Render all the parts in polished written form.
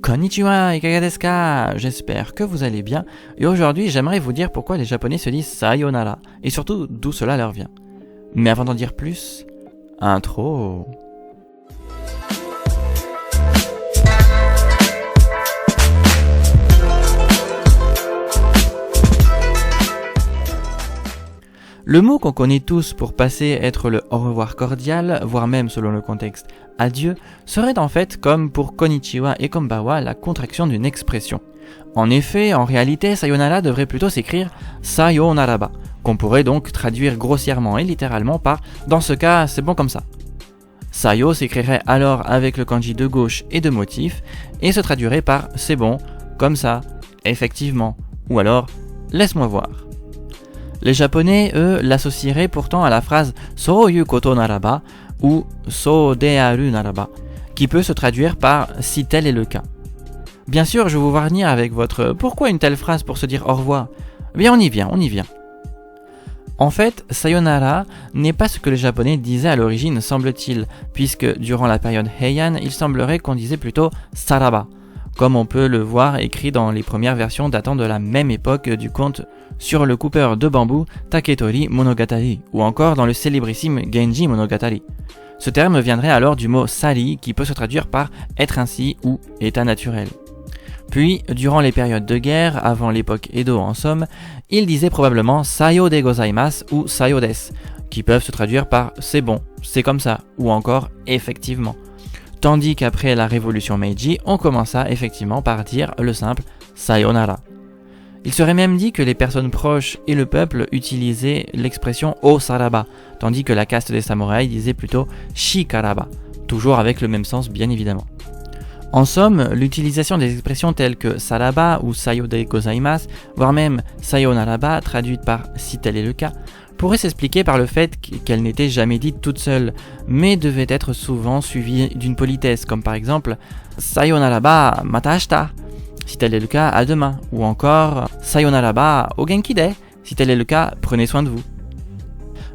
Konnichiwa, ikaga desu ka? J'espère que vous allez bien, et aujourd'hui j'aimerais vous dire pourquoi les Japonais se disent sayonara, et surtout d'où cela leur vient. Mais avant d'en dire plus, intro. Le mot qu'on connaît tous pour passer être le au revoir cordial, voire même selon le contexte adieu, serait en fait comme pour konnichiwa et konbanwa la contraction d'une expression. En effet, en réalité, sayonara devrait plutôt s'écrire sayonaraba, qu'on pourrait donc traduire grossièrement et littéralement par dans ce cas, c'est bon comme ça. Sayo s'écrirait alors avec le kanji de gauche et de motif et se traduirait par c'est bon, comme ça, effectivement, ou alors laisse-moi voir. Les Japonais, eux, l'associeraient pourtant à la phrase « Souyu koto naraba » ou « So dearu naraba », qui peut se traduire par « si tel est le cas ». Bien sûr, je vais vous voir venir avec votre « Pourquoi une telle phrase pour se dire au revoir ?» Eh bien, on y vient. En fait, sayonara n'est pas ce que les Japonais disaient à l'origine, semble-t-il, puisque durant la période Heian, il semblerait qu'on disait plutôt « saraba », comme on peut le voir écrit dans les premières versions datant de la même époque du conte sur le coupeur de bambou Taketori Monogatari, ou encore dans le célébrissime Genji Monogatari. Ce terme viendrait alors du mot sari qui peut se traduire par être ainsi ou état naturel. Puis, durant les périodes de guerre, avant l'époque Edo en somme, il disait probablement sayo de gozaimasu ou sayo desu, qui peuvent se traduire par c'est bon, c'est comme ça, ou encore effectivement. Tandis qu'après la révolution Meiji, on commença effectivement par dire le simple sayonara. Il serait même dit que les personnes proches et le peuple utilisaient l'expression o saraba, tandis que la caste des samouraïs disait plutôt shikaraba, toujours avec le même sens bien évidemment. En somme, l'utilisation des expressions telles que saraba ou sayo de gozaimasu, voire même sayonaraba, traduite par si tel est le cas, pourrait s'expliquer par le fait qu'elle n'était jamais dite toute seule, mais devait être souvent suivie d'une politesse, comme par exemple sayonaraba mata ashita, si tel est le cas, à demain, ou encore sayonaraba o genki de, si tel est le cas, prenez soin de vous.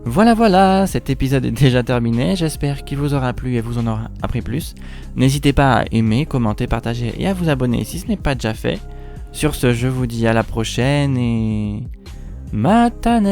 Voilà, cet épisode est déjà terminé, j'espère qu'il vous aura plu et vous en aura appris plus. N'hésitez pas à aimer, commenter, partager et à vous abonner si ce n'est pas déjà fait. Sur ce, je vous dis à la prochaine et... Matane!